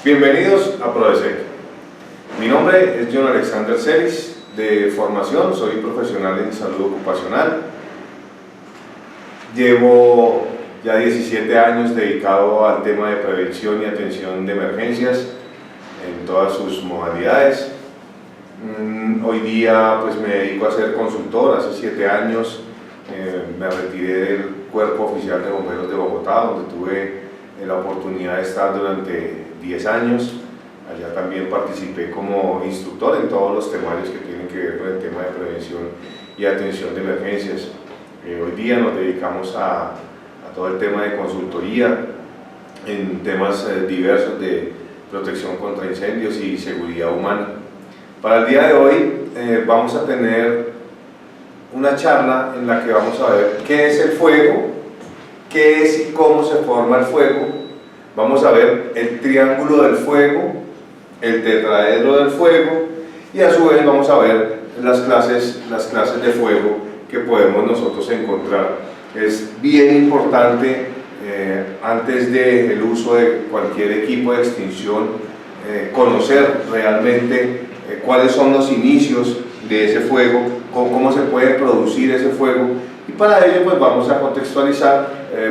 Bienvenidos a Prodesec. Mi nombre es John Alexander Celis, de formación soy profesional en salud ocupacional. Llevo ya 17 años dedicado al tema de prevención y atención de emergencias en todas sus modalidades. Hoy día pues me dedico a ser consultor. Hace 7 años me retiré del Cuerpo Oficial de Bomberos de Bogotá, donde tuve la oportunidad de estar durante 10 años. Allá también participé como instructor en todos los temarios que tienen que ver con el tema de prevención y atención de emergencias. Hoy día nos dedicamos a todo el tema de consultoría en temas diversos de protección contra incendios y seguridad humana. Para el día de hoy vamos a tener una charla en la que vamos a ver qué es el fuego, qué es y cómo se forma el fuego. Vamos a ver el triángulo del fuego, el tetraedro del fuego, y a su vez vamos a ver las clases de fuego que podemos nosotros encontrar. Es bien importante antes del uso de cualquier equipo de extinción conocer realmente cuáles son los inicios de ese fuego, cómo se puede producir ese fuego, y para ello pues vamos a contextualizar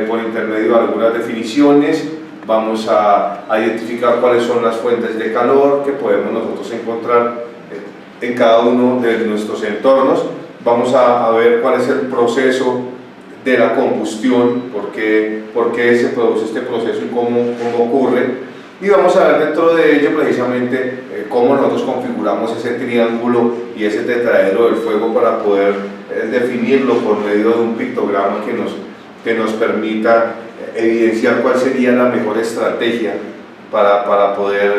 por intermedio de algunas definiciones. Vamos a identificar cuáles son las fuentes de calor que podemos nosotros encontrar en cada uno de nuestros entornos. Vamos a ver cuál es el proceso de la combustión, por qué se produce este proceso y cómo ocurre. Y vamos a ver dentro de ello precisamente cómo nosotros configuramos ese triángulo y ese tetraedro del fuego para poder definirlo por medio de un pictograma que nos permita evidenciar cuál sería la mejor estrategia para poder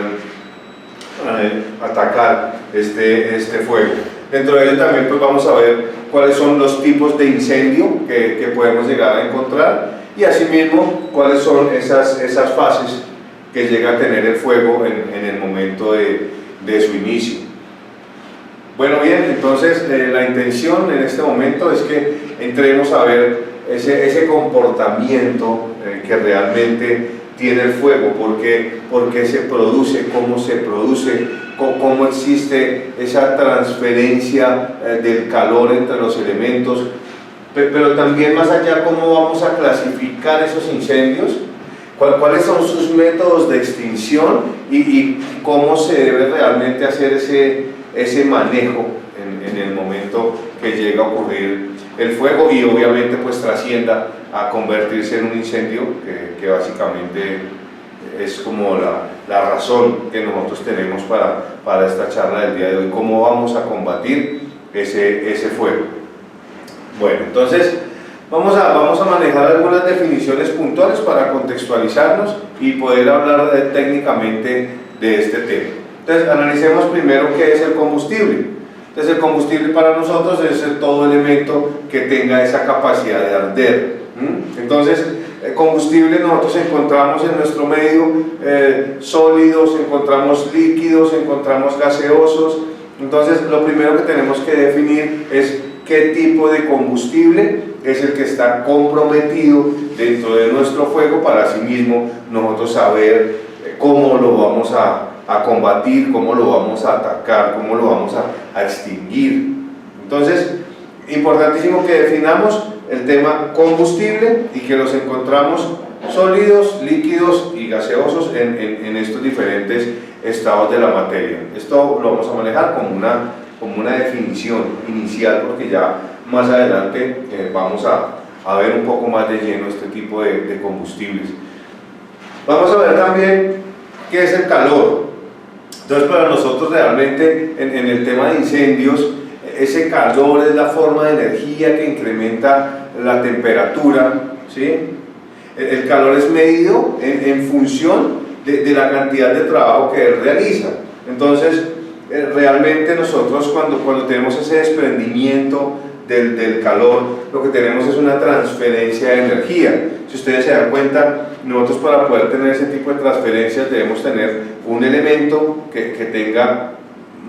atacar este fuego. Dentro de ello también pues vamos a ver cuáles son los tipos de incendio que podemos llegar a encontrar, y asimismo cuáles son esas fases que llega a tener el fuego en el momento de su inicio. Bueno, bien, entonces la intención en este momento es que entremos a ver ese comportamiento que realmente tiene el fuego, por qué se produce, cómo se produce, cómo existe esa transferencia del calor entre los elementos, pero también más allá cómo vamos a clasificar esos incendios, cuáles son sus métodos de extinción y cómo se debe realmente hacer ese manejo en el momento que llega a ocurrir el fuego, y obviamente pues trascienda a convertirse en un incendio que básicamente es como la razón que nosotros tenemos para esta charla del día de hoy, cómo vamos a combatir ese fuego. Bueno, entonces vamos a manejar algunas definiciones puntuales para contextualizarnos y poder hablar técnicamente de este tema. Entonces analicemos primero qué es el combustible. Entonces el combustible para nosotros es todo elemento que tenga esa capacidad de arder. Entonces combustible nosotros encontramos en nuestro medio sólidos, encontramos líquidos, encontramos gaseosos. Entonces lo primero que tenemos que definir es qué tipo de combustible es el que está comprometido dentro de nuestro fuego, para asimismo nosotros saber cómo lo vamos a combatir, cómo lo vamos a atacar, cómo lo vamos a extinguir. Entonces, importantísimo que definamos el tema combustible y que los encontramos sólidos, líquidos y gaseosos en estos diferentes estados de la materia. Esto lo vamos a manejar como una definición inicial, porque ya más adelante vamos a ver un poco más de lleno este tipo de combustibles. Vamos a ver también qué es el calor. Entonces para nosotros realmente en el tema de incendios, ese calor es la forma de energía que incrementa la temperatura, ¿sí? El calor es medido en función de la cantidad de trabajo que él realiza. Entonces realmente nosotros cuando tenemos ese desprendimiento del calor, lo que tenemos es una transferencia de energía. Si ustedes se dan cuenta, nosotros para poder tener ese tipo de transferencias debemos tener un elemento que tenga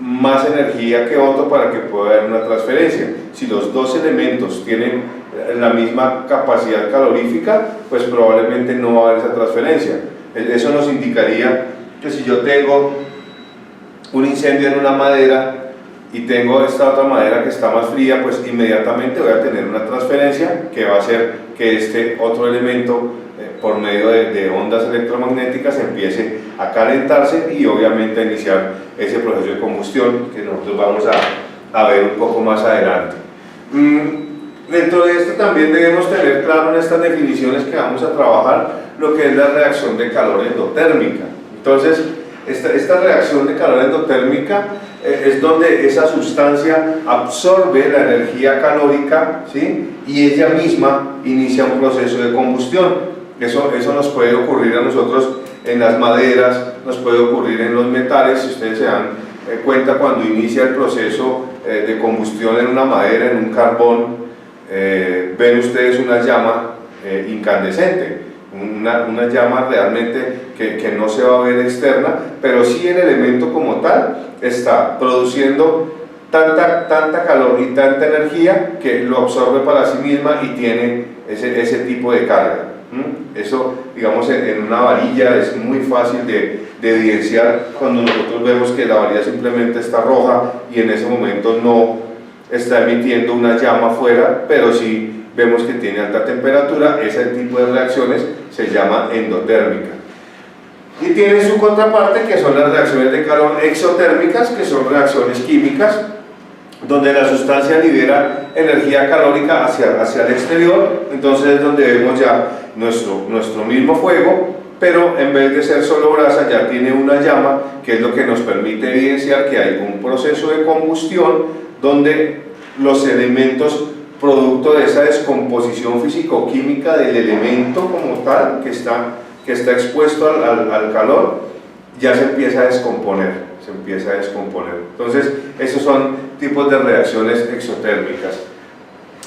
más energía que otro para que pueda haber una transferencia. Si los dos elementos tienen la misma capacidad calorífica, pues probablemente no va a haber esa transferencia. Eso nos indicaría que si yo tengo un incendio en una madera y tengo esta otra madera que está más fría, pues inmediatamente voy a tener una transferencia que va a hacer que este otro elemento por medio de ondas electromagnéticas empiece a calentarse y obviamente a iniciar ese proceso de combustión que nosotros vamos a ver un poco más adelante. Dentro de esto también debemos tener claro en estas definiciones que vamos a trabajar lo que es la reacción de calor endotérmica. Entonces, esta reacción de calor endotérmica es donde esa sustancia absorbe la energía calórica, ¿sí? Y ella misma inicia un proceso de combustión. Eso nos puede ocurrir a nosotros en las maderas, nos puede ocurrir en los metales. Si ustedes se dan cuenta, cuando inicia el proceso de combustión en una madera, en un carbón, ven ustedes una llama incandescente, una llama realmente que no se va a ver externa, pero sí el elemento como tal está produciendo tanta calor y tanta energía que lo absorbe para sí misma y tiene ese tipo de carga. Eso, digamos, en una varilla es muy fácil de evidenciar cuando nosotros vemos que la varilla simplemente está roja y en ese momento no está emitiendo una llama afuera, pero sí vemos que tiene alta temperatura. Ese tipo de reacciones se llama endotérmica. Y tiene su contraparte, que son las reacciones de calor exotérmicas, que son reacciones químicas donde la sustancia libera energía calórica hacia el exterior. Entonces es donde vemos ya nuestro mismo fuego, pero en vez de ser solo brasa ya tiene una llama, que es lo que nos permite evidenciar que hay un proceso de combustión donde los elementos producto de esa descomposición físico-química del elemento como tal que está expuesto al calor, ya se empieza a descomponer. Entonces, esos son tipos de reacciones exotérmicas.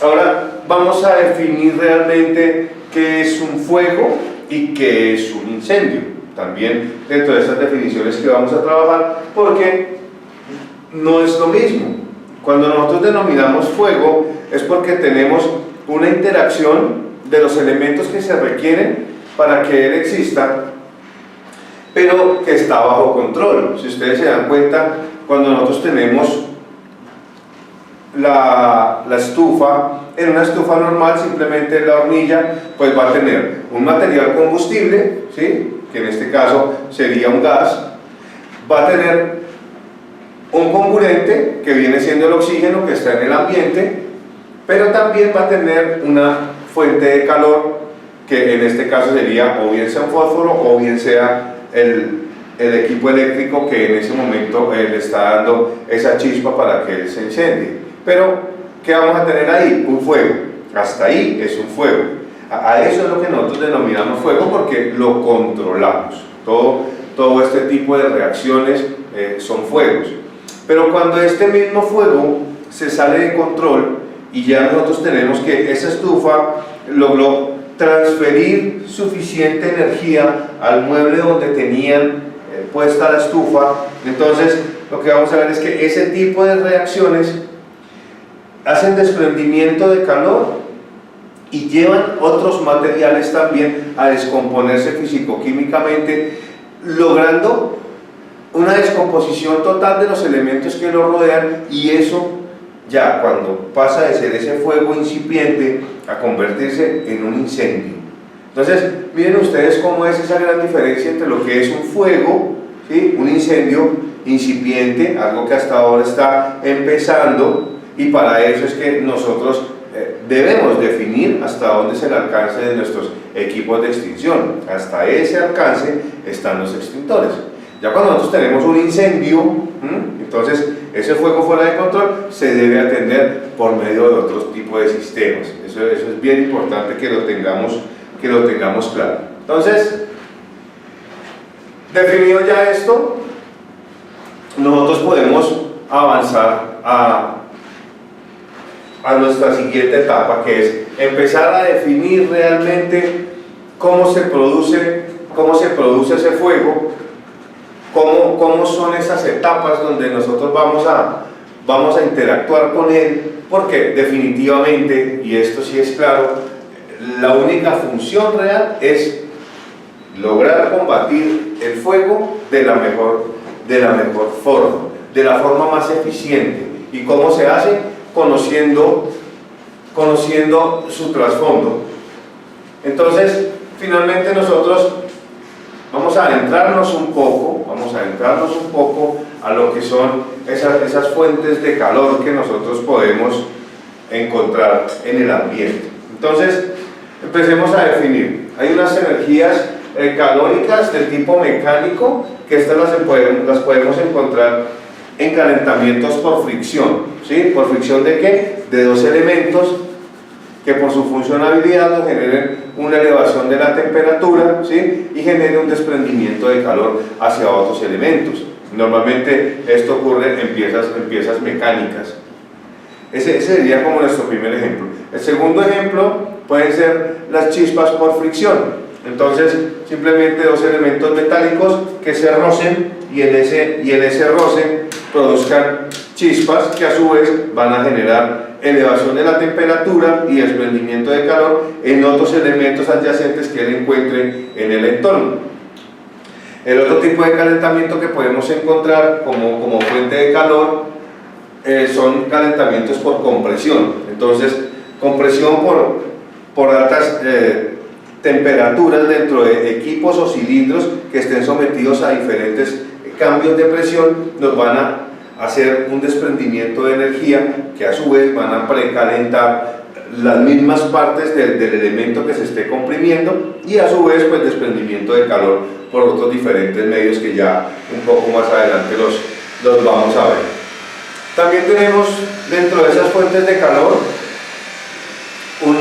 Ahora vamos a definir realmente qué es un fuego y qué es un incendio. También dentro de estas definiciones que vamos a trabajar, porque no es lo mismo. Cuando nosotros denominamos fuego es porque tenemos una interacción de los elementos que se requieren para que él exista, pero que está bajo control. Si ustedes se dan cuenta, cuando nosotros tenemos la estufa, en una estufa normal simplemente la hornilla pues va a tener un material combustible, ¿sí? Que en este caso sería un gas, va a tener un comburente que viene siendo el oxígeno que está en el ambiente, pero también va a tener una fuente de calor que en este caso sería o bien sea un fósforo o bien sea el equipo eléctrico que en ese momento le está dando esa chispa para que él se incendie. Pero, ¿qué vamos a tener ahí? Un fuego. Hasta ahí es un fuego. A eso es lo que nosotros denominamos fuego porque lo controlamos. Todo este tipo de reacciones son fuegos. Pero cuando este mismo fuego se sale de control y ya nosotros tenemos que esa estufa logró transferir suficiente energía al mueble donde tenían puesta la estufa, entonces lo que vamos a ver es que ese tipo de reacciones hacen desprendimiento de calor y llevan otros materiales también a descomponerse físico-químicamente, logrando una descomposición total de los elementos que lo rodean, y eso ya cuando pasa de ser ese fuego incipiente a convertirse en un incendio. Entonces, miren ustedes cómo es esa gran diferencia entre lo que es un fuego, ¿sí? Un incendio incipiente, algo que hasta ahora está empezando, y para eso es que nosotros debemos definir hasta dónde es el alcance de nuestros equipos de extinción. Hasta ese alcance están los extintores. Ya cuando nosotros tenemos un incendio, entonces ese fuego fuera de control se debe atender por medio de otros tipos de sistemas. Eso es bien importante que lo tengamos claro. Entonces, definido ya esto, nosotros podemos avanzar a nuestra siguiente etapa, que es empezar a definir realmente cómo se produce ese fuego, cómo son esas etapas donde nosotros vamos a interactuar con él, porque definitivamente, y esto sí es claro, la única función real es lograr combatir el fuego de la mejor forma, de la forma más eficiente. ¿Y cómo se hace? Conociendo su trasfondo. Entonces, finalmente nosotros vamos a adentrarnos un poco a lo que son esas fuentes de calor que nosotros podemos encontrar en el ambiente. Entonces, empecemos a definir. Hay unas energías calóricas del tipo mecánico, que estas las podemos encontrar en calentamientos por fricción. ¿Sí? ¿Por fricción de qué? De dos elementos que por su funcionalidad nos generen una elevación de la temperatura, ¿sí? Y generen un desprendimiento de calor hacia otros elementos. Normalmente esto ocurre en piezas mecánicas. Ese sería como nuestro primer ejemplo. El segundo ejemplo pueden ser las chispas por fricción. Entonces, simplemente dos elementos metálicos que se rocen y en ese roce produzcan chispas que a su vez van a generar elevación de la temperatura y desprendimiento de calor en otros elementos adyacentes que él encuentre en el entorno. El otro tipo de calentamiento que podemos encontrar como fuente de calor son calentamientos por compresión. Entonces, compresión por altas temperaturas dentro de equipos o cilindros que estén sometidos a diferentes cambios de presión nos van a hacer un desprendimiento de energía que a su vez van a precalentar las mismas partes del elemento que se esté comprimiendo y a su vez pues desprendimiento de calor por otros diferentes medios que ya un poco más adelante los vamos a ver. También tenemos dentro de esas fuentes de calor un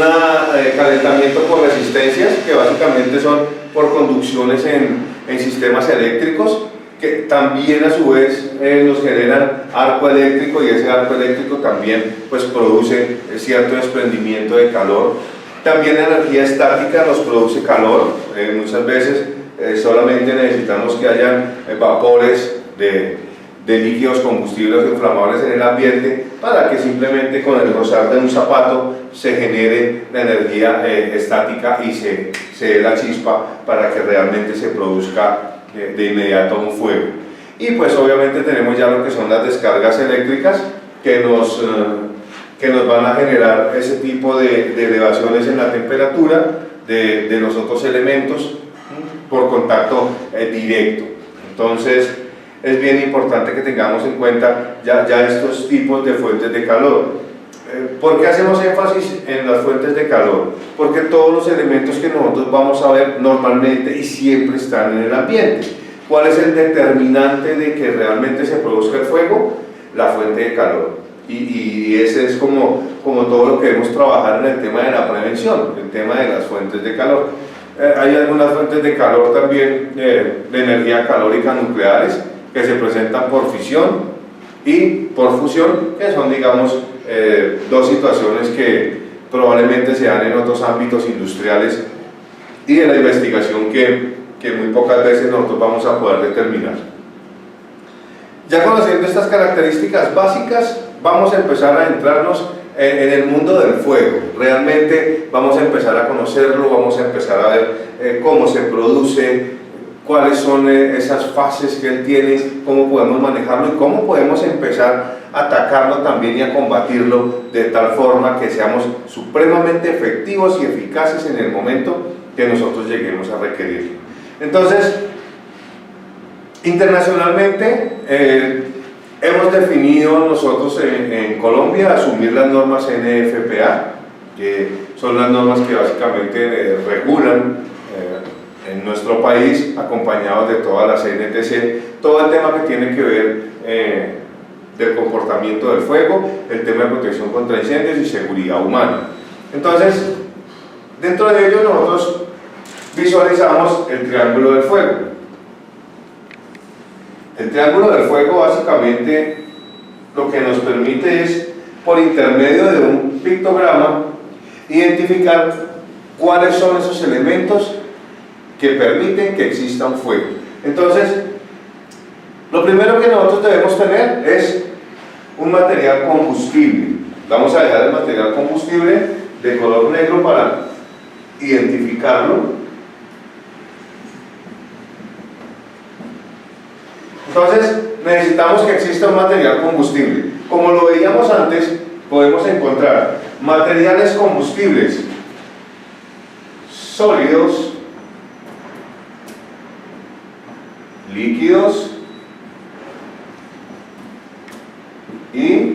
calentamiento por resistencias, que básicamente son por conducciones en sistemas eléctricos, que también a su vez nos generan arco eléctrico, y ese arco eléctrico también pues produce cierto desprendimiento de calor. También la energía estática nos produce calor. Muchas veces solamente necesitamos que hayan vapores de líquidos combustibles o inflamables en el ambiente para que simplemente con el rozar de un zapato se genere la energía estática y se dé la chispa para que realmente se produzca de inmediato un fuego. Y pues obviamente tenemos ya lo que son las descargas eléctricas que nos van a generar ese tipo de elevaciones en la temperatura de los otros elementos por contacto directo. Entonces es bien importante que tengamos en cuenta ya estos tipos de fuentes de calor. ¿Por qué hacemos énfasis en las fuentes de calor? Porque todos los elementos que nosotros vamos a ver normalmente y siempre están en el ambiente. ¿Cuál es el determinante de que realmente se produzca el fuego? La fuente de calor. Y ese es como todo lo que debemos trabajar en el tema de la prevención, el tema de las fuentes de calor. Hay algunas fuentes de calor también de energía calórica nucleares que se presentan por fisión y por fusión, que son, digamos, dos situaciones que probablemente se dan en otros ámbitos industriales y de la investigación que muy pocas veces nosotros vamos a poder determinar. Ya conociendo estas características básicas, vamos a empezar a adentrarnos en el mundo del fuego. Realmente vamos a empezar a conocerlo, vamos a empezar a ver cómo se produce, cuáles son esas fases que él tiene, cómo podemos manejarlo y cómo podemos empezar a atacarlo también y a combatirlo de tal forma que seamos supremamente efectivos y eficaces en el momento que nosotros lleguemos a requerirlo. Entonces, internacionalmente hemos definido nosotros en Colombia asumir las normas NFPA, que son las normas que básicamente regulan en nuestro país, acompañados de todas las NTC, todo el tema que tiene que ver del comportamiento del fuego, el tema de protección contra incendios y seguridad humana. Entonces, dentro de ello nosotros visualizamos el triángulo del fuego. El triángulo del fuego básicamente lo que nos permite es, por intermedio de un pictograma, identificar cuáles son esos elementos que permiten que exista un fuego. Entonces, lo primero que nosotros debemos tener es un material combustible. Vamos a dejar el material combustible de color negro para identificarlo. Entonces necesitamos que exista un material combustible. Como lo veíamos antes, podemos encontrar materiales combustibles sólidos, líquidos y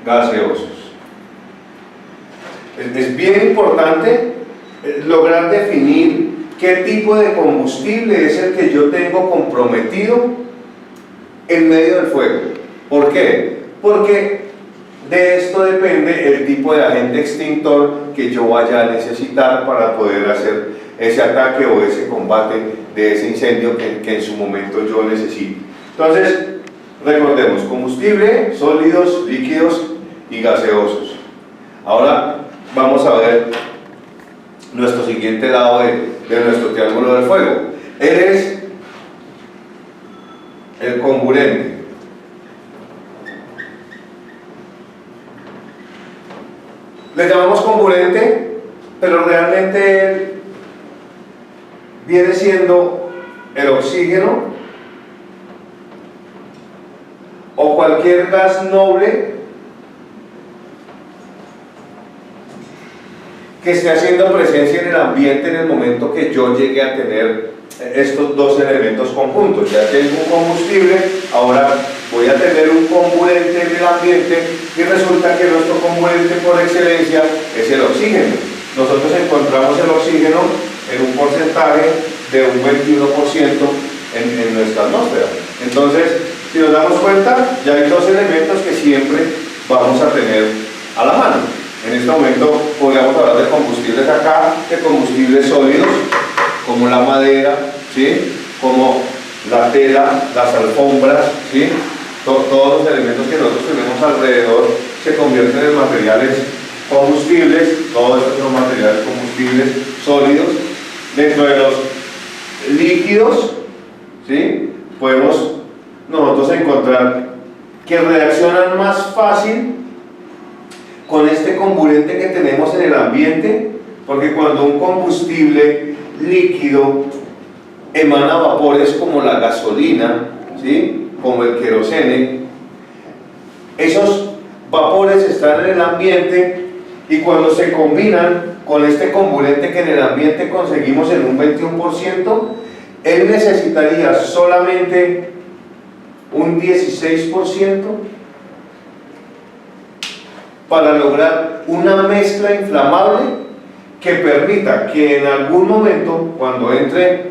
gaseosos. Es bien importante lograr definir qué tipo de combustible es el que yo tengo comprometido en medio del fuego. ¿Por qué? Porque de esto depende el tipo de agente extintor que yo vaya a necesitar para poder hacer ese ataque o ese combate de ese incendio que en su momento yo necesito. Entonces, recordemos, combustible, sólidos, líquidos y gaseosos. Ahora vamos a ver nuestro siguiente lado de nuestro triángulo del fuego. Él es el comburente. Le llamamos comburente, pero realmente viene siendo el oxígeno o cualquier gas noble que esté haciendo presencia en el ambiente en el momento que yo llegue a tener estos dos elementos conjuntos. Ya tengo un combustible, ahora voy a tener un comburente en el ambiente y resulta que nuestro comburente por excelencia es el oxígeno. Nosotros encontramos el oxígeno en un porcentaje de un 21% en nuestra atmósfera. Entonces, si nos damos cuenta, ya hay dos elementos que siempre vamos a tener a la mano. En este momento podríamos hablar de combustibles acá, de combustibles sólidos, como la madera, ¿sí? Como la tela, las alfombras, ¿sí? Todos los elementos que nosotros tenemos alrededor se convierten en materiales combustibles. Todos estos son materiales combustibles sólidos. Dentro de los líquidos, ¿sí? Podemos nosotros encontrar que reaccionan más fácil con este comburente que tenemos en el ambiente, porque cuando un combustible líquido emana vapores como la gasolina, ¿sí? Como el querosene, esos vapores están en el ambiente y cuando se combinan con este comburente que en el ambiente conseguimos en un 21%, él necesitaría solamente un 16% para lograr una mezcla inflamable que permita que en algún momento, cuando entre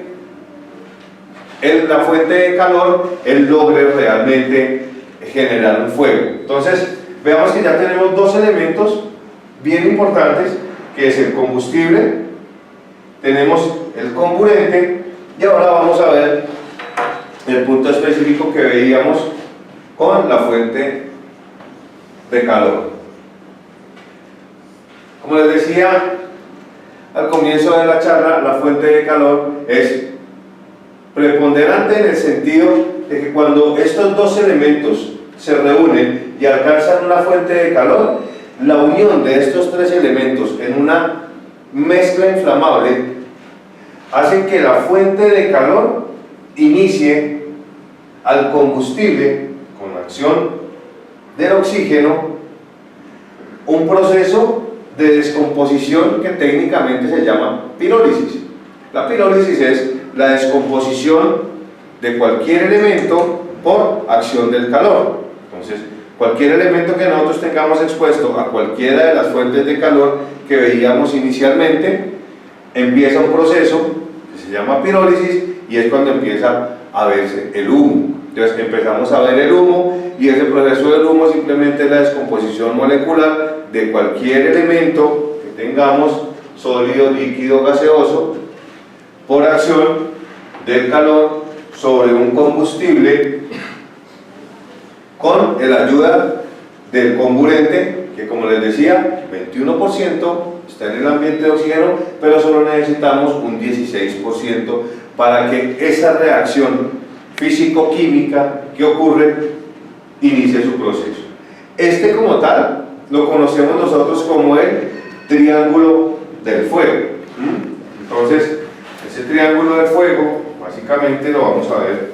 en la fuente de calor, él logre realmente generar un fuego. Entonces, veamos que ya tenemos dos elementos bien importantes, que es el combustible, tenemos el comburente, y ahora vamos a ver el punto específico que veíamos con la fuente de calor. Como les decía al comienzo de la charla, la fuente de calor es preponderante en el sentido de que cuando estos dos elementos se reúnen y alcanzan una fuente de calor, la unión de estos tres elementos en una mezcla inflamable hace que la fuente de calor inicie al combustible con la acción del oxígeno un proceso de descomposición que técnicamente se llama pirólisis. La pirólisis es la descomposición de cualquier elemento por acción del calor. Entonces, cualquier elemento que nosotros tengamos expuesto a cualquiera de las fuentes de calor que veíamos inicialmente, empieza un proceso que se llama pirólisis y es cuando empieza a verse el humo. Entonces empezamos a ver el humo y ese proceso del humo simplemente es la descomposición molecular de cualquier elemento que tengamos, sólido, líquido, gaseoso, por acción del calor sobre un combustible con la ayuda del comburente, que como les decía, 21% está en el ambiente de oxígeno, pero solo necesitamos un 16% para que esa reacción físico-química que ocurre inicie su proceso. Este como tal lo conocemos nosotros como el triángulo del fuego. Entonces, ese triángulo del fuego básicamente lo vamos a ver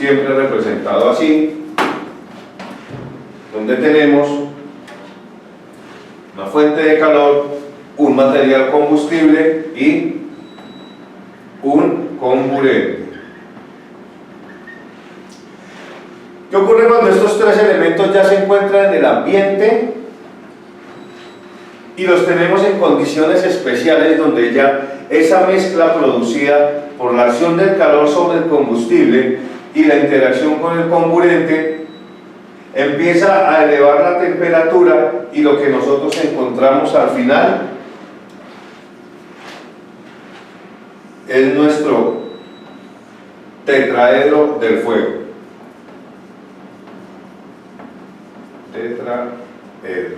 siempre representado así, donde tenemos una fuente de calor, un material combustible y un comburente. ¿Qué ocurre cuando estos tres elementos ya se encuentran en el ambiente y los tenemos en condiciones especiales donde ya esa mezcla producida por la acción del calor sobre el combustible y la interacción con el comburente empieza a elevar la temperatura y lo que nosotros encontramos al final es nuestro tetraedro del fuego. Tetraedro.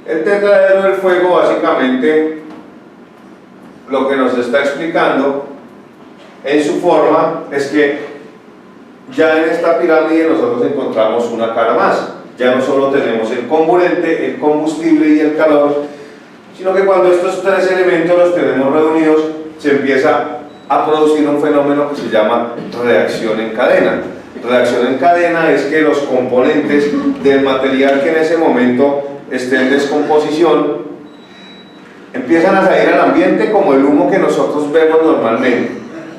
El tetraedro del fuego básicamente lo que nos está explicando en su forma es que ya en esta pirámide nosotros encontramos una cara más. Ya no solo tenemos el comburente, el combustible y el calor, sino que cuando estos tres elementos los tenemos reunidos se empieza a producir un fenómeno que se llama reacción en cadena. Reacción en cadena es que los componentes del material que en ese momento esté en descomposición empiezan a salir al ambiente como el humo que nosotros vemos normalmente,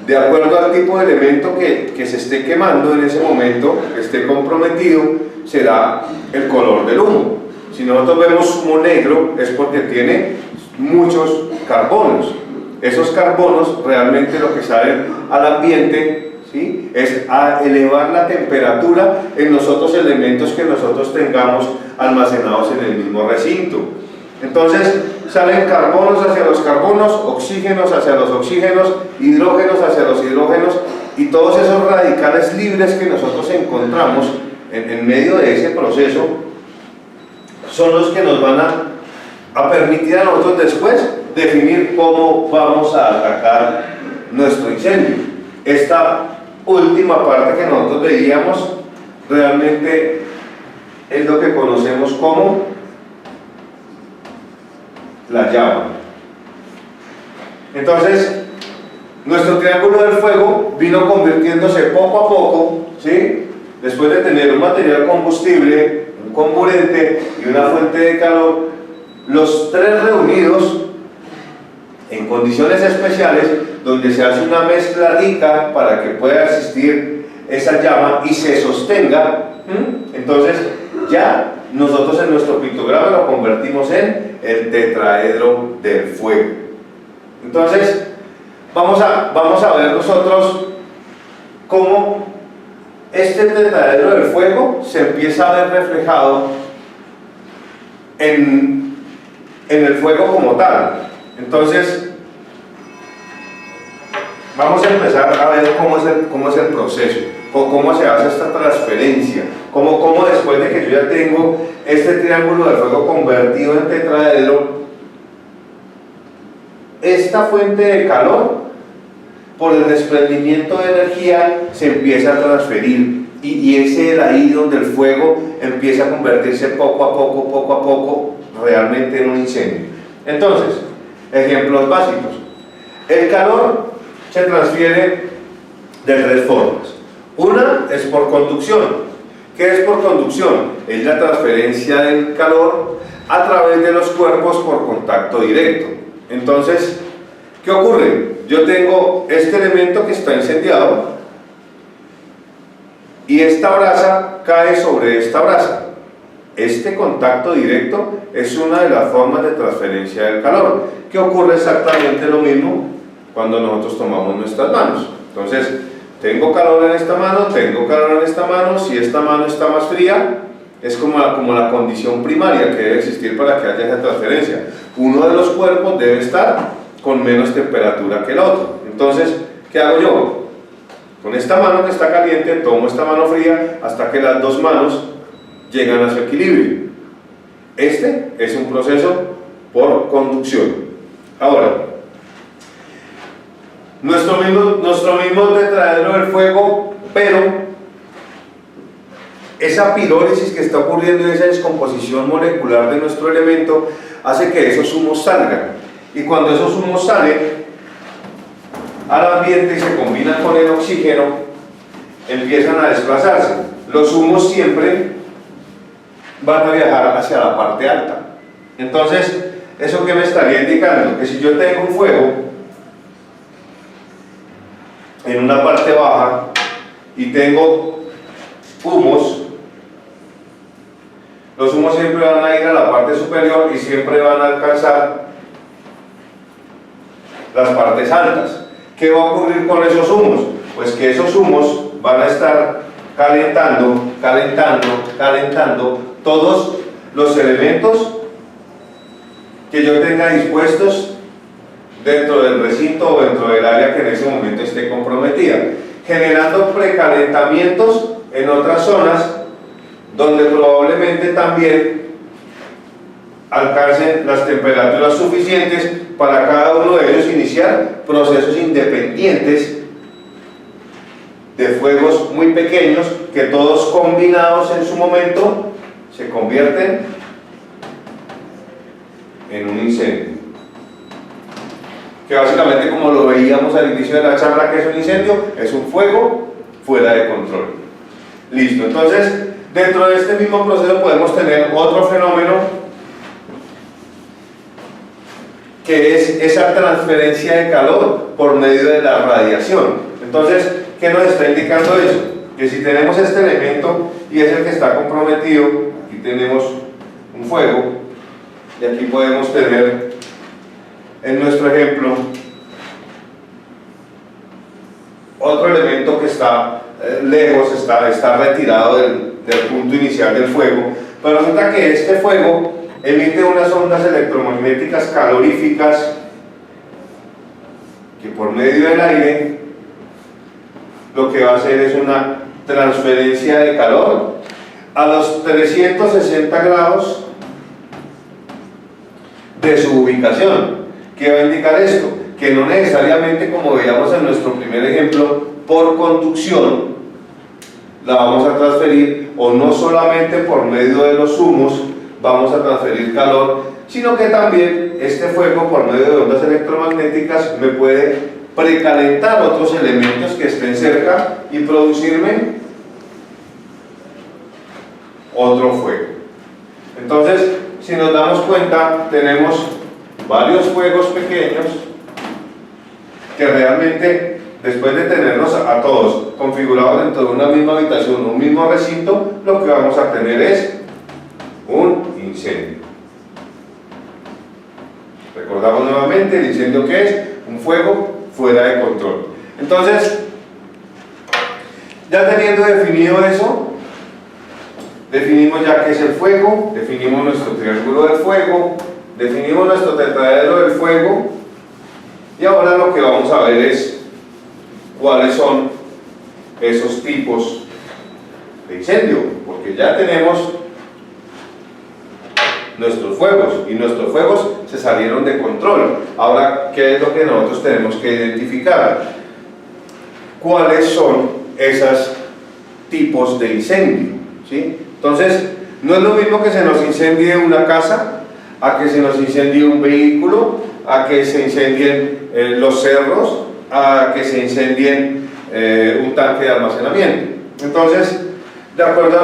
de acuerdo al tipo de elemento que se esté quemando en ese momento, que esté comprometido, será el color del humo. Si nosotros vemos humo negro es porque tiene muchos carbonos. Esos carbonos realmente lo que salen al ambiente, ¿sí?, es a elevar la temperatura en los otros elementos que nosotros tengamos almacenados en el mismo recinto. Entonces salen carbonos hacia los carbonos, oxígenos hacia los oxígenos, hidrógenos hacia los hidrógenos, y todos esos radicales libres que nosotros encontramos en medio de ese proceso son los que nos van a permitir a nosotros después definir cómo vamos a atacar nuestro incendio. Esta última parte que nosotros veíamos realmente es lo que conocemos como la llama. Entonces, nuestro triángulo del fuego vino convirtiéndose poco a poco, ¿sí?, después de tener un material combustible, un comburente y una fuente de calor, los tres reunidos en condiciones especiales donde se hace una mezcla rica para que pueda existir esa llama y se sostenga. Entonces ya nosotros en nuestro pictograma lo convertimos en el tetraedro del fuego. Entonces vamos a ver nosotros cómo este tetraedro del fuego se empieza a ver reflejado en el fuego como tal. Entonces vamos a empezar a ver cómo es el proceso, cómo se hace esta transferencia, cómo después de que yo ya tengo este triángulo de fuego convertido en tetraedro, esta fuente de calor, por el desprendimiento de energía, se empieza a transferir, y ese es ahí donde el fuego empieza a convertirse poco a poco realmente en un incendio. Entonces, ejemplos básicos. El calor se transfiere de tres formas. Una es por conducción. ¿Qué es por conducción? Es la transferencia del calor a través de los cuerpos por contacto directo. Entonces, ¿qué ocurre? Yo tengo este elemento que está incendiado y esta brasa cae sobre esta brasa. Este contacto directo es una de las formas de transferencia del calor, que ocurre exactamente lo mismo cuando nosotros tomamos nuestras manos. Entonces, tengo calor en esta mano, tengo calor en esta mano. Si esta mano está más fría, es como la condición primaria que debe existir para que haya esa transferencia. Uno de los cuerpos debe estar con menos temperatura que el otro. Entonces, ¿qué hago yo? Con esta mano que está caliente, tomo esta mano fría hasta que las dos manos llegan a su equilibrio. Este es un proceso por conducción. Ahora, nuestro mismo tetraedro del fuego, pero esa pirólisis que está ocurriendo y esa descomposición molecular de nuestro elemento hace que esos humos salgan, y cuando esos humos salen al ambiente y se combinan con el oxígeno, empiezan a desplazarse. Los humos siempre van a viajar hacia la parte alta. Entonces, ¿eso qué me estaría indicando? Que si yo tengo un fuego en una parte baja y tengo humos, los humos siempre van a ir a la parte superior y siempre van a alcanzar las partes altas. ¿Qué va a ocurrir con esos humos? Pues que esos humos van a estar calentando todos los elementos que yo tenga dispuestos dentro del recinto o dentro del área que en ese momento esté comprometida, generando precalentamientos en otras zonas donde probablemente también alcancen las temperaturas suficientes para cada uno de ellos iniciar procesos independientes de fuegos muy pequeños que todos combinados en su momento se convierten en un incendio. Que básicamente, como lo veíamos al inicio de la charla, que es un incendio, es un fuego fuera de control. Listo, entonces dentro de este mismo proceso podemos tener otro fenómeno que es esa transferencia de calor por medio de la radiación. Entonces, ¿qué nos está indicando eso? Que si tenemos este elemento y es el que está comprometido, aquí tenemos un fuego y aquí podemos tener en nuestro ejemplo otro elemento que está lejos, está retirado del punto inicial del fuego, pero resulta que este fuego emite unas ondas electromagnéticas caloríficas que por medio del aire lo que va a hacer es una transferencia de calor a los 360 grados de su ubicación. ¿Qué va a indicar esto? Que no necesariamente, como veíamos en nuestro primer ejemplo, por conducción la vamos a transferir, o no solamente por medio de los humos vamos a transferir calor, sino que también este fuego por medio de ondas electromagnéticas me puede precalentar otros elementos que estén cerca y producirme otro fuego. Entonces, si nos damos cuenta, tenemos varios fuegos pequeños que realmente, después de tenerlos a todos configurados dentro de una misma habitación, un mismo recinto, lo que vamos a tener es un incendio. Recordamos nuevamente, el incendio ¿qué es? Un fuego fuera de control. Entonces, ya teniendo definido eso, definimos ya qué es el fuego, definimos nuestro triángulo del fuego, definimos nuestro tetraedro del fuego, y ahora lo que vamos a ver es cuáles son esos tipos de incendio, porque ya tenemos nuestros fuegos, y nuestros fuegos se salieron de control. Ahora, ¿qué es lo que nosotros tenemos que identificar? ¿Cuáles son esos tipos de incendio? ¿Sí? Entonces, no es lo mismo que se nos incendie una casa, a que se nos incendie un vehículo, a que se incendien los cerros, a que se incendien un tanque de almacenamiento. Entonces, de acuerdo a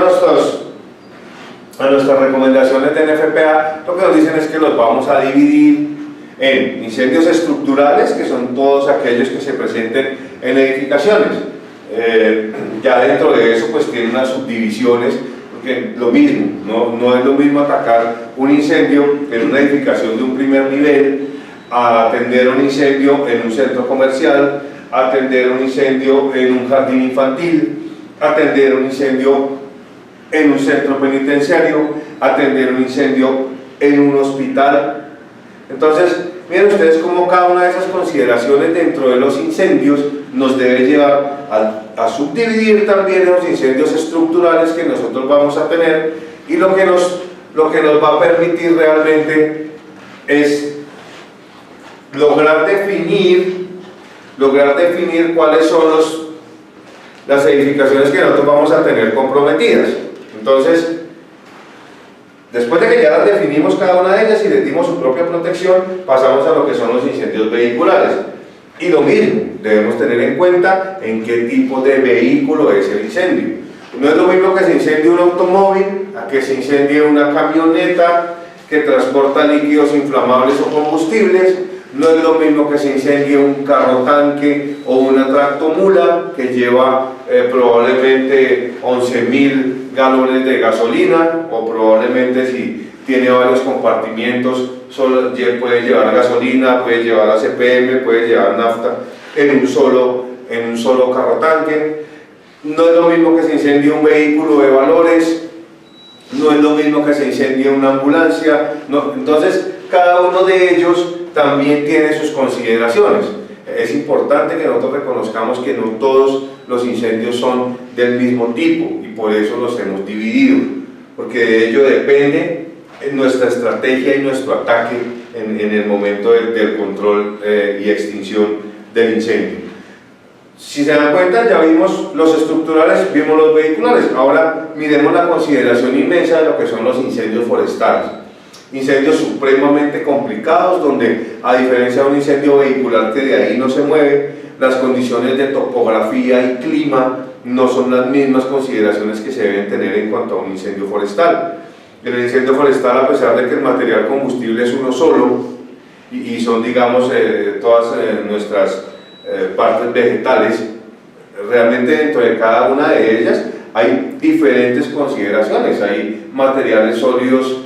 nuestras recomendaciones de NFPA, lo que nos dicen es que los vamos a dividir en incendios estructurales, que son todos aquellos que se presenten en edificaciones. Ya dentro de eso pues tiene unas subdivisiones, porque lo mismo, no es lo mismo atacar un incendio en una edificación de un primer nivel, a atender un incendio en un centro comercial, a atender un incendio en un jardín infantil, a atender un incendio en un centro penitenciario, atender un incendio en un hospital. Entonces, miren ustedes cómo cada una de esas consideraciones dentro de los incendios nos debe llevar a subdividir también los incendios estructurales que nosotros vamos a tener, y lo que nos va a permitir realmente es lograr definir cuáles son las edificaciones que nosotros vamos a tener comprometidas. Entonces, después de que ya las definimos cada una de ellas y les dimos su propia protección, pasamos a lo que son los incendios vehiculares. Y lo mismo, debemos tener en cuenta en qué tipo de vehículo es el incendio. No es lo mismo que se incendie un automóvil a que se incendie una camioneta que transporta líquidos inflamables o combustibles. No es lo mismo que se incendie un carro tanque o una tractomula que lleva probablemente 11.000 galones de gasolina, o probablemente si tiene varios compartimientos solo puede llevar gasolina, puede llevar ACPM, puede llevar nafta en un solo carro tanque. No es lo mismo que se incendie un vehículo de valores, no es lo mismo que se incendie una ambulancia, no. Entonces cada uno de ellos también tiene sus consideraciones. Es importante que nosotros reconozcamos que no todos los incendios son del mismo tipo, y por eso los hemos dividido, porque de ello depende nuestra estrategia y nuestro ataque en el momento del control y extinción del incendio. Si se dan cuenta, ya vimos los estructurales, vimos los vehiculares. Ahora miremos la consideración inmensa de lo que son los incendios forestales. Incendios supremamente complicados, donde a diferencia de un incendio vehicular que de ahí no se mueve, las condiciones de topografía y clima no son las mismas consideraciones que se deben tener en cuanto a un incendio forestal. En el incendio forestal, a pesar de que el material combustible es uno solo y son, digamos, todas nuestras partes vegetales, realmente dentro de cada una de ellas hay diferentes consideraciones. Hay materiales sólidos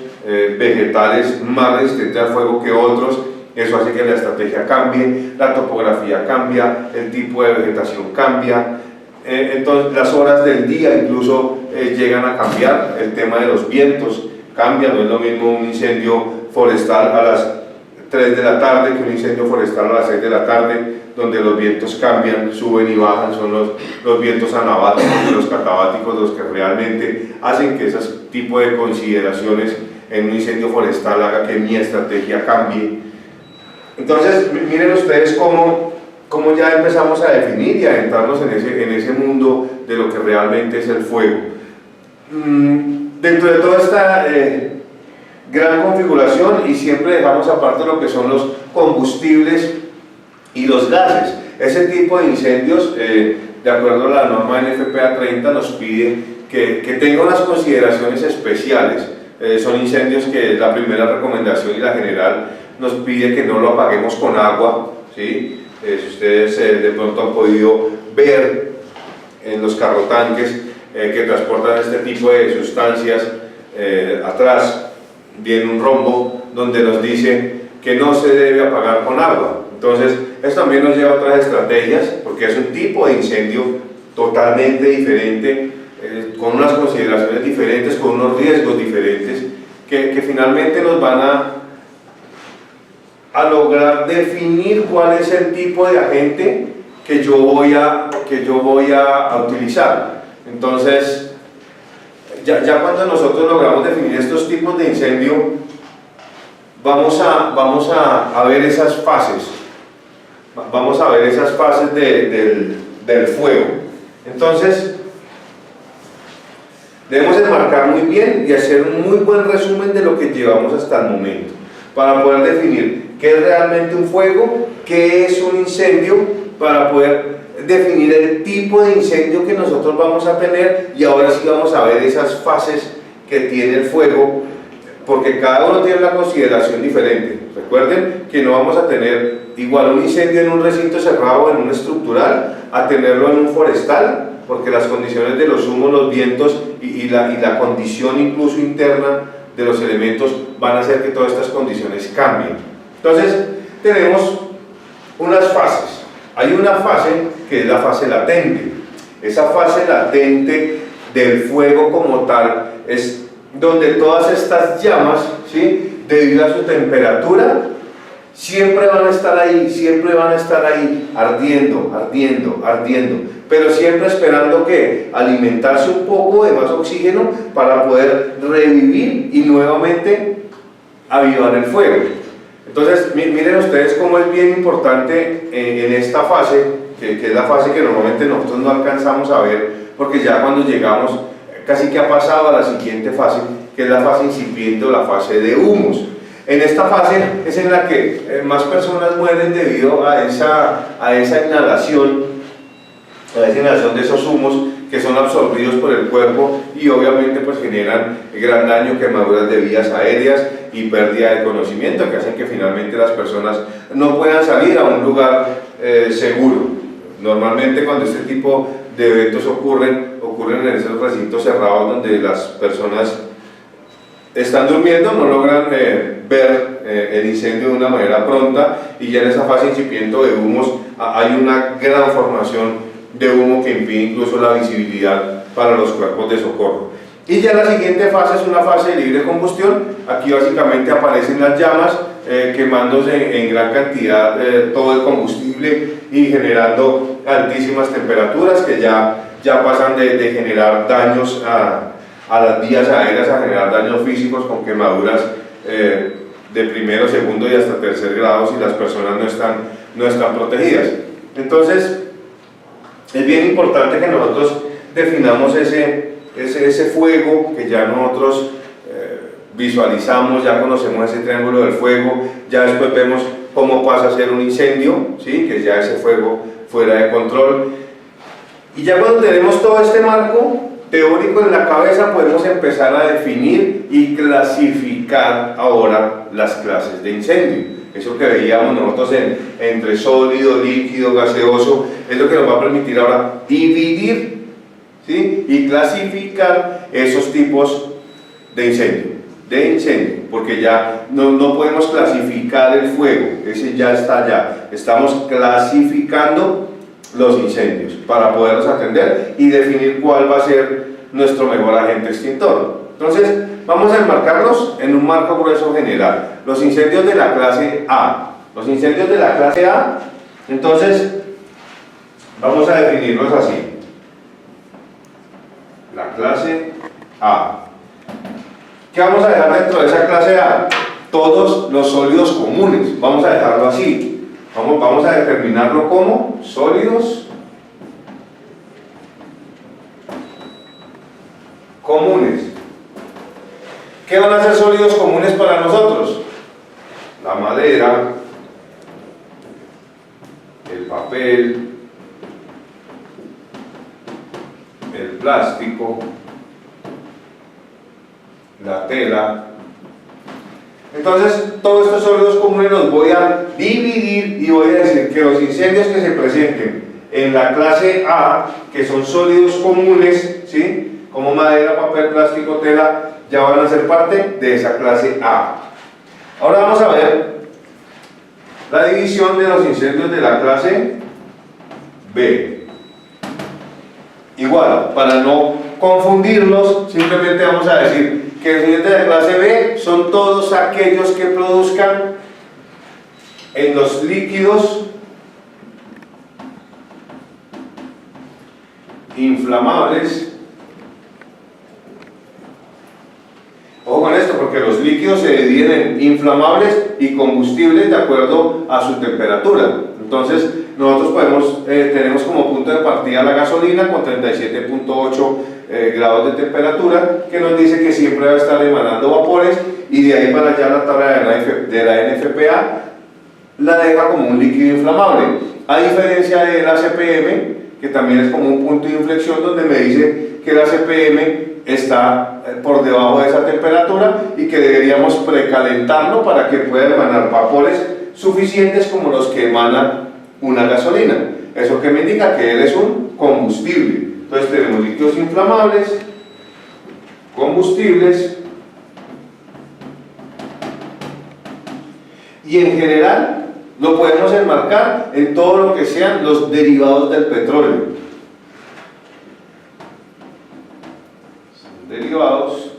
vegetales más resistentes al fuego que otros. Eso hace que la estrategia cambie, la topografía cambia, el tipo de vegetación cambia. Entonces las horas del día incluso llegan a cambiar, el tema de los vientos cambia. No es lo mismo un incendio forestal a las 3 de la tarde que un incendio forestal a las 6 de la tarde, donde los vientos cambian, suben y bajan. Son los vientos anabáticos y los catabáticos los que realmente hacen que ese tipo de consideraciones en un incendio forestal haga que mi estrategia cambie. Entonces miren ustedes cómo ya empezamos a definir y a adentrarnos en ese mundo de lo que realmente es el fuego. Dentro de toda esta gran configuración, y siempre dejamos aparte lo que son los combustibles y los gases, ese tipo de incendios, de acuerdo a la norma NFPA 30, nos pide que tenga unas consideraciones especiales. Son incendios que la primera recomendación y la general nos pide que no lo apaguemos con agua, ¿sí? Si ustedes de pronto han podido ver en los carrotanques que transportan este tipo de sustancias, atrás viene un rombo donde nos dice que no se debe apagar con agua. Entonces esto también nos lleva a otras estrategias, porque es un tipo de incendio totalmente diferente, con unas consideraciones diferentes, con unos riesgos diferentes, que finalmente nos van a lograr definir cuál es el tipo de agente que yo voy a utilizar. Entonces, ya cuando nosotros logramos definir estos tipos de incendio, vamos a ver esas fases. Vamos a ver esas fases del fuego. Entonces, debemos enmarcar muy bien y hacer un muy buen resumen de lo que llevamos hasta el momento, para poder definir qué es realmente un fuego, qué es un incendio, para poder definir el tipo de incendio que nosotros vamos a tener. Y ahora sí vamos a ver esas fases que tiene el fuego, porque cada uno tiene una consideración diferente. Recuerden que no vamos a tener igual un incendio en un recinto cerrado, en un estructural, a tenerlo en un forestal, porque las condiciones de los humos, los vientos y la condición incluso interna de los elementos van a hacer que todas estas condiciones cambien. Entonces tenemos unas fases. Hay una fase que es la fase latente. Esa fase latente del fuego como tal es donde todas estas llamas, ¿sí?, debido a su temperatura, siempre van a estar ahí, ardiendo, pero siempre esperando que alimentarse un poco de más oxígeno para poder revivir y nuevamente avivar el fuego. Entonces miren ustedes cómo es bien importante en esta fase, que es la fase que normalmente nosotros no alcanzamos a ver, porque ya cuando llegamos casi que ha pasado a la siguiente fase, que es la fase incipiente o la fase de humos. En esta fase es en la que más personas mueren debido a esa inhalación de esos humos que son absorbidos por el cuerpo y obviamente pues generan gran daño, quemaduras de vías aéreas y pérdida de conocimiento que hacen que finalmente las personas no puedan salir a un lugar seguro. Normalmente cuando este tipo de eventos ocurren en esos recintos cerrados donde las personas están durmiendo, no logran ver el incendio de una manera pronta y ya en esa fase incipiente de humos hay una gran formación de humo que impide incluso la visibilidad para los cuerpos de socorro. Y ya la siguiente fase es una fase de libre combustión. Aquí básicamente aparecen las llamas quemándose en gran cantidad todo el combustible y generando altísimas temperaturas que ya pasan de generar daños a las vías aéreas a generar daños físicos con quemaduras de primero, segundo y hasta tercer grado si las personas no están protegidas. Entonces es bien importante que nosotros definamos ese fuego que ya nosotros visualizamos, ya conocemos ese triángulo del fuego, ya después vemos cómo pasa a ser un incendio, ¿sí? Que ya ese fuego fuera de control. Y ya cuando tenemos todo este marco teórico en la cabeza podemos empezar a definir y clasificar ahora las clases de incendio. Eso que veíamos nosotros entre sólido, líquido, gaseoso, es lo que nos va a permitir ahora dividir, ¿sí? Y clasificar esos tipos de incendio, porque ya no podemos clasificar el fuego, ese ya está allá, estamos clasificando los incendios para poderlos atender y definir cuál va a ser nuestro mejor agente extintor. Entonces, vamos a enmarcarlos en un marco grueso general. Los incendios de la clase A. Los incendios de la clase A, entonces, vamos a definirlos así. La clase A. ¿Qué vamos a dejar dentro de esa clase A? Todos los sólidos comunes. Vamos a dejarlo así. Vamos a determinarlo como sólidos comunes. ¿Qué van a ser sólidos comunes para nosotros? La madera, el papel, el plástico, la tela. Entonces, todos estos sólidos comunes los voy a dividir y voy a decir que los incendios que se presenten en la clase A, que son sólidos comunes, ¿sí? Como madera, papel, plástico, tela, ya van a ser parte de esa clase A. Ahora vamos a ver la división de los incendios de la clase B. Igual, para no confundirlos, simplemente vamos a decir que los incendios de la clase B son todos aquellos que produzcan en los líquidos inflamables. Ojo con esto, porque los líquidos se dividen en inflamables y combustibles de acuerdo a su temperatura. Entonces, nosotros tenemos como punto de partida la gasolina con 37.8 grados de temperatura, que nos dice que siempre va a estar emanando vapores, y de ahí para allá la tabla de la NFPA la deja como un líquido inflamable, a diferencia de la CPM, que también es como un punto de inflexión donde me dice que la CPM está por debajo de esa temperatura y que deberíamos precalentarlo para que pueda emanar vapores suficientes como los que emana una gasolina. Eso que me indica que él es un combustible. Entonces tenemos líquidos inflamables, combustibles, y en general lo podemos enmarcar en todo lo que sean los derivados del petróleo. Derivados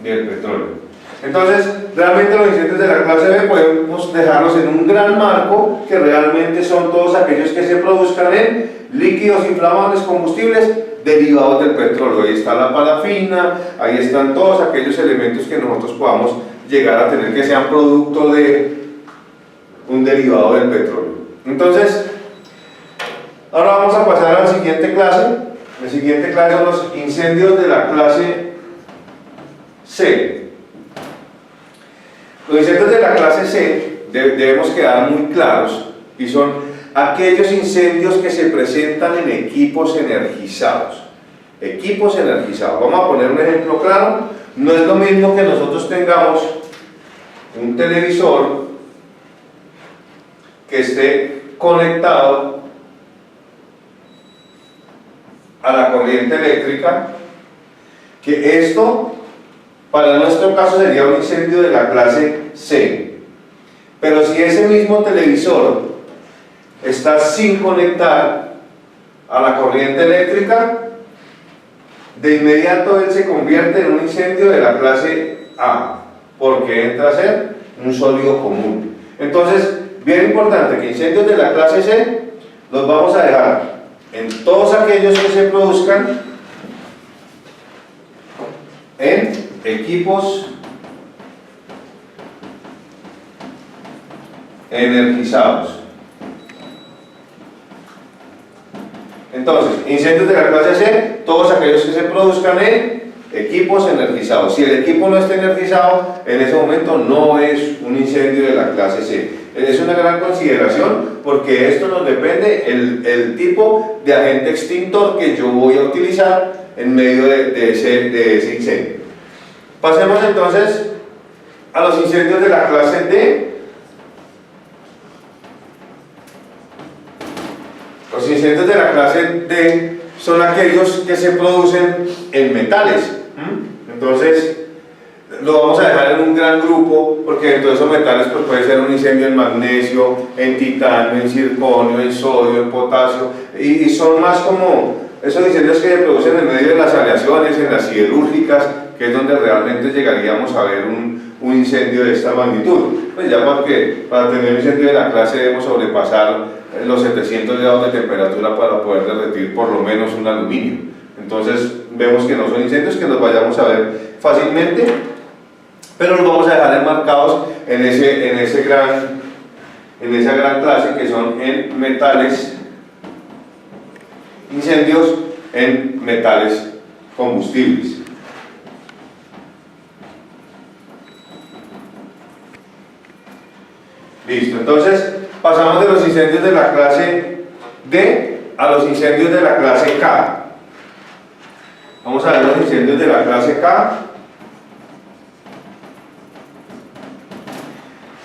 del petróleo. Entonces, realmente los incendios de la clase B podemos dejarlos en un gran marco, que realmente son todos aquellos que se produzcan en líquidos inflamables, combustibles, derivados del petróleo. Ahí está la parafina, ahí están todos aquellos elementos que nosotros podamos llegar a tener que sean producto de un derivado del petróleo. Entonces, ahora vamos a pasar a la siguiente clase. La siguiente clase son los incendios de la clase C. Los incendios de la clase C debemos quedar muy claros y son aquellos incendios que se presentan en equipos energizados. Equipos energizados. Vamos a poner un ejemplo claro. No es lo mismo que nosotros tengamos un televisor que esté conectado a la corriente eléctrica, que esto para nuestro caso sería un incendio de la clase C. Pero si ese mismo televisor está sin conectar a la corriente eléctrica, de inmediato él se convierte en un incendio de la clase A, porque entra a ser un sólido común. Entonces, bien importante que incendios de la clase C los vamos a dejar en todos aquellos que se produzcan en equipos energizados. Entonces, incendios de la clase C, todos aquellos que se produzcan en equipos energizados. Si el equipo no está energizado, en ese momento no es un incendio de la clase C. Es una gran consideración porque esto nos depende el tipo de agente extintor que yo voy a utilizar en medio de ese incendio. Pasemos entonces a los incendios de la clase D. Los incendios de la clase D son aquellos que se producen en metales. Entonces, lo vamos a dejar en un gran grupo porque dentro de esos metales pues, puede ser un incendio en magnesio, en titanio, en circonio, en sodio, en potasio, y son más como esos incendios que se producen en medio de las aleaciones, en las siderúrgicas, que es donde realmente llegaríamos a ver un incendio de esta magnitud. Pues ya porque para tener un incendio de la clase debemos sobrepasar los 700 grados de temperatura para poder derretir por lo menos un aluminio. Entonces vemos que no son incendios que los vayamos a ver fácilmente, pero los vamos a dejar enmarcados en esa gran clase que son en metales, incendios en metales combustibles. Listo, entonces pasamos de los incendios de la clase D a los incendios de la clase K. Vamos a ver los incendios de la clase K,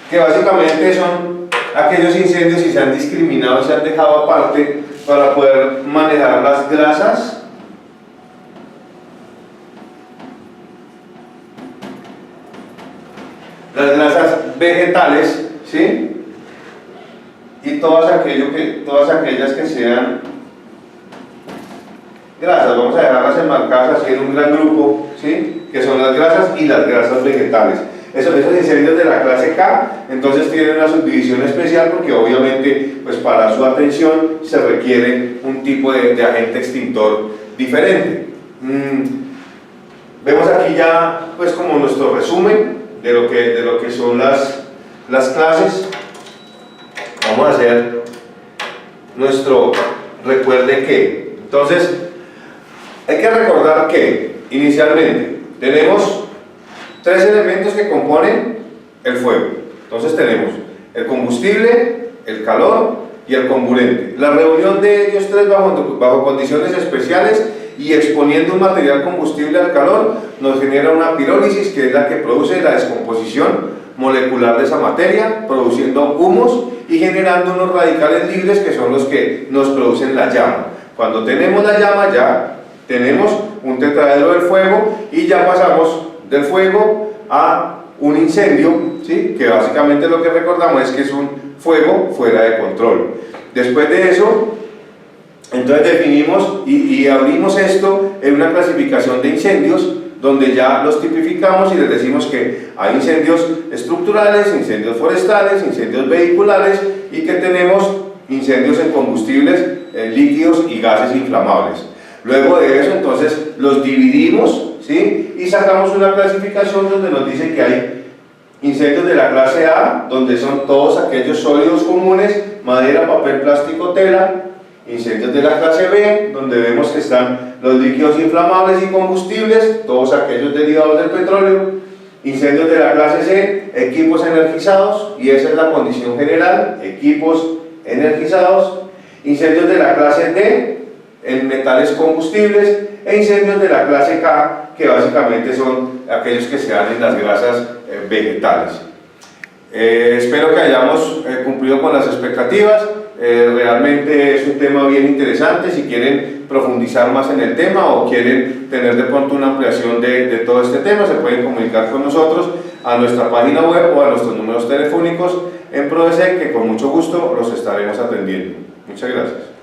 que básicamente son aquellos incendios que se han discriminado, se han dejado aparte para poder manejar las grasas vegetales, ¿sí? Y todas aquellas que sean grasas, vamos a dejarlas enmarcadas así en un gran grupo, ¿sí? Que son las grasas y las grasas vegetales. Esos incendios de la clase K, entonces tienen una subdivisión especial porque obviamente pues para su atención se requiere un tipo de agente extintor diferente. Vemos aquí ya pues como nuestro resumen de lo que son las clases. Vamos a hacer nuestro recuerde que. Entonces, hay que recordar que inicialmente tenemos tres elementos que componen el fuego. Entonces tenemos el combustible, el calor y el comburente. La reunión de ellos tres bajo condiciones especiales y exponiendo un material combustible al calor nos genera una pirólisis, que es la que produce la descomposición molecular de esa materia, produciendo humos y generando unos radicales libres que son los que nos producen la llama. Cuando tenemos la llama ya tenemos un tetraedro del fuego y ya pasamos del fuego a un incendio, ¿sí? Que básicamente lo que recordamos es que es un fuego fuera de control. Después de eso, entonces definimos y abrimos esto en una clasificación de incendios donde ya los tipificamos y les decimos que hay incendios estructurales, incendios forestales, incendios vehiculares y que tenemos incendios en combustibles líquidos y gases inflamables. Luego de eso entonces los dividimos, ¿sí? Y sacamos una clasificación donde nos dice que hay incendios de la clase A, donde son todos aquellos sólidos comunes, madera, papel, plástico, tela, Incendios de la clase B, donde vemos que están los líquidos inflamables y combustibles, todos aquellos derivados del petróleo. Incendios de la clase C, equipos energizados, y esa es la condición general, equipos energizados. Incendios de la clase D, en metales combustibles, e incendios de la clase K, que básicamente son aquellos que se dan en las grasas vegetales. Espero que hayamos cumplido con las expectativas. Realmente es un tema bien interesante. Si quieren profundizar más en el tema o quieren tener de pronto una ampliación de todo este tema, se pueden comunicar con nosotros a nuestra página web o a nuestros números telefónicos en PRODESEC, que con mucho gusto los estaremos atendiendo. Muchas gracias.